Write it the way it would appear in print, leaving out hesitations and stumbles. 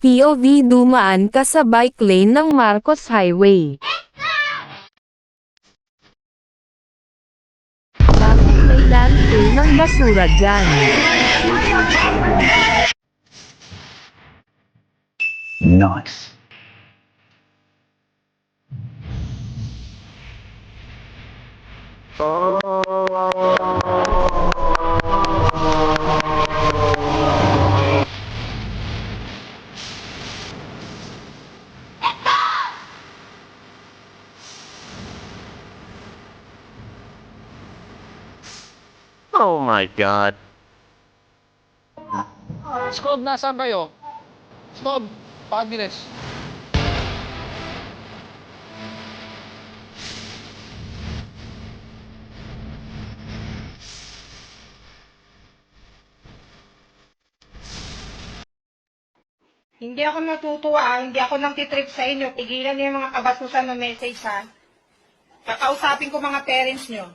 POV dumaan ka sa bike lane ng Marcos Highway. Bakit may landfill ng basura dyan? Nice. Oh my God. Scob, nasaan kayo? Scob, pabilis. Hindi ako natutuwa, hindi ako nang titrip sa inyo. Pigilan niyo yung mga kabasusan ng message, ha? Kakausapin ko mga parents niyo.